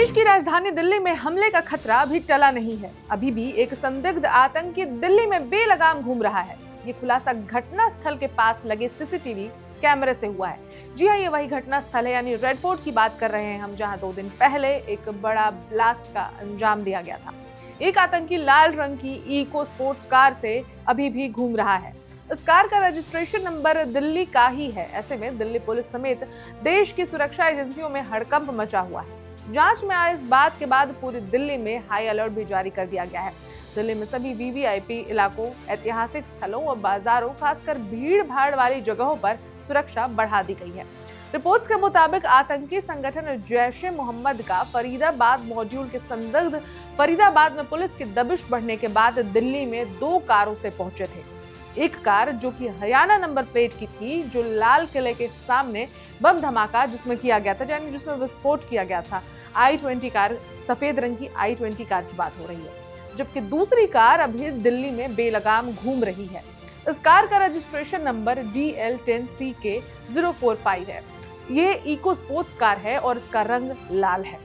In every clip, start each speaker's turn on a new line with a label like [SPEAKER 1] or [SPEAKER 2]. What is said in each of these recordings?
[SPEAKER 1] देश की राजधानी दिल्ली में हमले का खतरा अभी टला नहीं है। अभी भी एक संदिग्ध आतंकी दिल्ली में बेलगाम घूम रहा है। ये खुलासा घटना स्थल के पास लगे सीसीटीवी कैमरे से हुआ है। जी हाँ, ये वही घटना स्थल है, यानी रेड फोर्ट की बात कर रहे हैं हम, जहां 2 दिन पहले एक बड़ा ब्लास्ट का अंजाम दिया गया था। एक आतंकी लाल रंग की इको स्पोर्ट्स कार से अभी भी घूम रहा है। इस कार का रजिस्ट्रेशन नंबर दिल्ली का ही है। ऐसे में दिल्ली पुलिस समेत देश की सुरक्षा एजेंसियों में हड़कंप मचा हुआ है। जांच में आए इस बात के बाद पूरी दिल्ली में हाई अलर्ट भी जारी कर दिया गया है। दिल्ली में सभी वीवीआईपी इलाकों, ऐतिहासिक स्थलों और बाजारों, खासकर भीड़ भाड़ वाली जगहों पर सुरक्षा बढ़ा दी गई है। रिपोर्ट्स के मुताबिक आतंकी संगठन जैश ए मोहम्मद का फरीदाबाद मॉड्यूल के संदिग्ध फरीदाबाद में पुलिस की दबिश बढ़ने के बाद दिल्ली में 2 कारों से पहुंचे थे। एक कार जो कि हरियाणा नंबर प्लेट की थी, जो लाल किले के सामने बम धमाका जिसमें किया गया था, यानी जिसमें विस्फोट किया गया था, i20 कार, सफेद रंग की i20 कार की बात हो रही है। जबकि दूसरी कार अभी दिल्ली में बेलगाम घूम रही है। इस कार का रजिस्ट्रेशन नंबर DL10CK045 है। ये इको स्पोर्ट्स कार है और इसका रंग लाल है।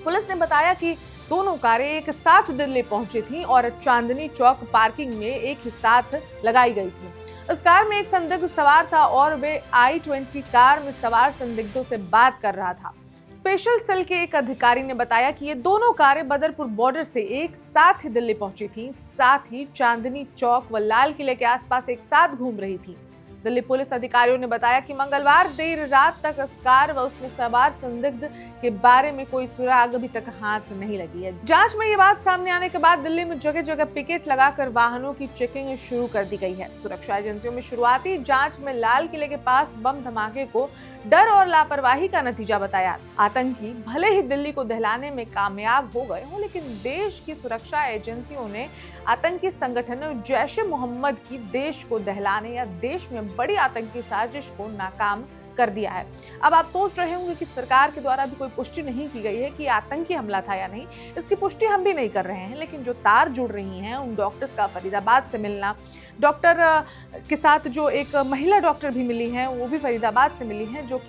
[SPEAKER 1] पुलिस ने बताया कि दोनों कारें एक साथ दिल्ली पहुंची थीं और चांदनी चौक पार्किंग में एक ही साथ लगाई गई थी। इस कार में एक संदिग्ध सवार था और वे i20 कार में सवार संदिग्धों से बात कर रहा था। स्पेशल सेल के एक अधिकारी ने बताया कि ये दोनों कारें बदरपुर बॉर्डर से एक साथ ही दिल्ली पहुंची थीं, साथ ही चांदनी चौक व लाल किले के आसपास एक साथ घूम रही थी। दिल्ली पुलिस अधिकारियों ने बताया कि मंगलवार देर रात तक इस कार व उसमें सवार संदिग्ध के बारे में कोई सुराग अभी तक हाथ नहीं लगी है। जांच में ये बात सामने आने के बाद दिल्ली में जगह जगह पिकेट लगाकर वाहनों की चेकिंग शुरू कर दी गई है। सुरक्षा एजेंसियों में शुरुआती जांच में लाल किले के पास बम धमाके को डर और लापरवाही का नतीजा बताया। आतंकी भले ही दिल्ली को दहलाने में कामयाब हो गए हों, लेकिन देश की सुरक्षा एजेंसियों ने आतंकी संगठन जैश ए मोहम्मद की देश को दहलाने या देश में बड़ी आतंकी साजिश को नाकाम कर दिया है। अब आप सोच रहे होंगे कि सरकार के द्वारा भी कोई पुष्टि नहीं की गई है कि आतंकी हमला था या नहीं। इसकी पुष्टि हम भी नहीं कर रहे हैं, लेकिन जो तार जुड़ रही हैं उन डॉक्टर्स का फरीदाबाद से मिलना, डॉक्टर के साथ जो एक महिला डॉक्टर भी मिली हैं वो भी फरीदाबाद से मिली हैं, जो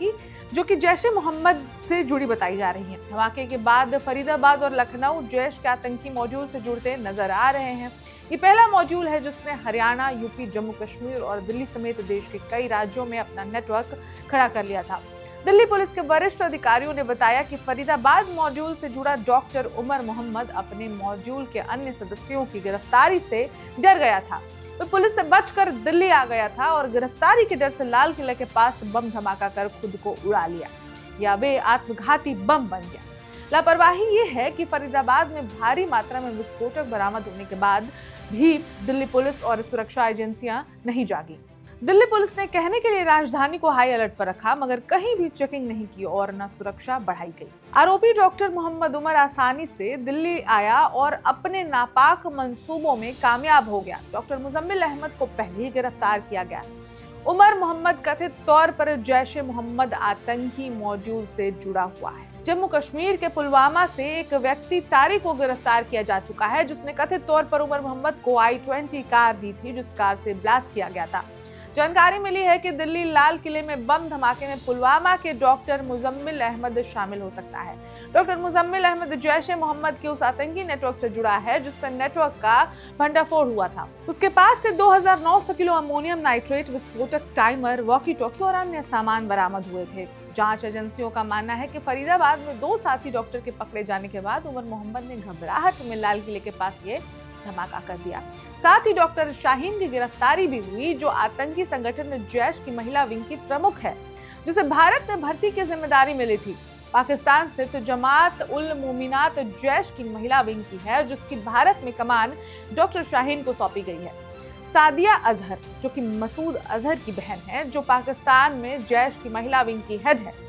[SPEAKER 1] कि जैश ए मोहम्मद से जुड़ी बताई जा रही हैं। धमाके के बाद फरीदाबाद और लखनऊ जैश के आतंकी मॉड्यूल से जुड़ते नजर आ रहे हैं। ये पहला मॉड्यूल है जिसने हरियाणा, यूपी, जम्मू कश्मीर और दिल्ली समेत देश के कई राज्यों में अपना नेटवर्क खड़ा कर लिया था। दिल्ली पुलिस के वरिष्ठ अधिकारियों ने बताया कि फरीदाबाद मॉड्यूल से जुड़ा डॉक्टर उमर मोहम्मद अपने मॉड्यूल के अन्य सदस्यों की गिरफ्तारी से डर गया था। वह पुलिस से बचकर दिल्ली आ गया था और गिरफ्तारी के डर से लाल किले के पास बम धमाका कर खुद को उड़ा लिया, या वे आत्मघाती बम बन गया। लापरवाही ये है कि फरीदाबाद में भारी मात्रा में विस्फोटक बरामद होने के बाद भी दिल्ली पुलिस और सुरक्षा एजेंसियां नहीं जागी। दिल्ली पुलिस ने कहने के लिए राजधानी को हाई अलर्ट पर रखा, मगर कहीं भी चेकिंग नहीं की और न सुरक्षा बढ़ाई गई। आरोपी डॉक्टर मोहम्मद उमर आसानी से दिल्ली आया और अपने नापाक मंसूबों में कामयाब हो गया। डॉक्टर मुजम्मिल अहमद को पहले ही गिरफ्तार किया गया। उमर मोहम्मद कथित तौर पर जैश ए मोहम्मद आतंकी मॉड्यूल से जुड़ा हुआ है। जम्मू कश्मीर के पुलवामा से एक व्यक्ति तारिक को गिरफ्तार किया जा चुका है, जिसने कथित तौर पर उमर मोहम्मद को i20 कार दी थी, जिस कार से ब्लास्ट किया गया था। जानकारी मिली है कि दिल्ली लाल किले में बम धमाके में पुलवामा के डॉक्टर मुजम्मिल अहमद शामिल हो सकता है। डॉक्टर मुजम्मिल अहमद जैश ए मोहम्मद के उस आतंकी नेटवर्क से जुड़ा है जिससे नेटवर्क का भंडाफोड़ हुआ था। उसके पास से 2900 किलो अमोनियम नाइट्रेट, विस्फोटक, टाइमर, वॉकी टॉकी और अन्य सामान बरामद हुए थे। जांच एजेंसियों का मानना है कि फरीदाबाद में 2 साथी डॉक्टर के पकड़े जाने के बाद उमर मोहम्मद ने घबराहट में लाल किले के पास ये धमाका कर दिया। साथ ही डॉक्टर शाहीन की गिरफ्तारी भी हुई, जो आतंकी संगठन जैश की महिला विंग की प्रमुख है, जिसे भारत में भर्ती की जिम्मेदारी मिली थी। पाकिस्तान स्थित जमात उल मोमिनात जैश की महिला विंग की है, जिसकी भारत में कमान डॉक्टर शाहीन को सौंपी गई है। सादिया अजहर, जो कि मसूद अजहर की बहन है, जो पाकिस्तान में जैश की महिला विंग की हेड है।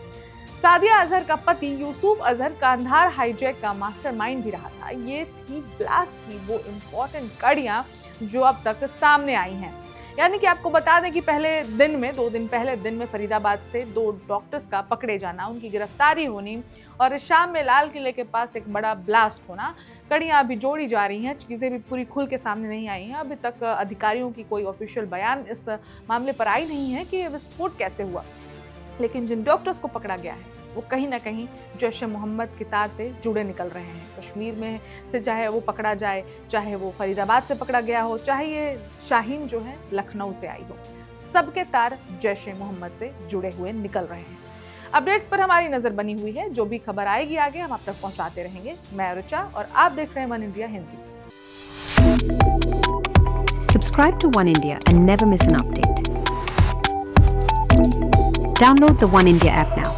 [SPEAKER 1] सादिया अजहर का पति यूसुफ अजहर कांधार हाईजैक का मास्टरमाइंड भी रहा था। ये थी ब्लास्ट की वो इम्पोर्टेंट कड़ियां जो अब तक सामने आई हैं। यानी कि आपको बता दें कि पहले दिन में 2 दिन पहले दिन में फरीदाबाद से 2 डॉक्टर्स का पकड़े जाना, उनकी गिरफ्तारी होनी और शाम में लाल किले के पास एक बड़ा ब्लास्ट होना, कड़ियां अभी जोड़ी जा रही हैं। चीज़ें भी पूरी खुल के सामने नहीं आई हैं। अभी तक अधिकारियों की कोई ऑफिशियल बयान इस मामले पर आई नहीं है कि ये विस्फोट कैसे हुआ, लेकिन जिन डॉक्टर्स को पकड़ा गया है वो कहीं ना कहीं जैश ए मोहम्मद की तार से जुड़े निकल रहे हैं। कश्मीर में से चाहे वो पकड़ा जाए, चाहे वो फरीदाबाद से पकड़ा गया हो, चाहे ये शाहीन जो है लखनऊ से आई हो, सबके तार जैश ए मोहम्मद से जुड़े हुए निकल रहे हैं। अपडेट्स पर हमारी नजर बनी हुई है, जो भी खबर आएगी आगे हम आप तक पहुंचाते रहेंगे। मैं ऋचा और आप देख रहे हैं one India Hindi.
[SPEAKER 2] Subscribe to One India and never miss an update. Download the One India app now.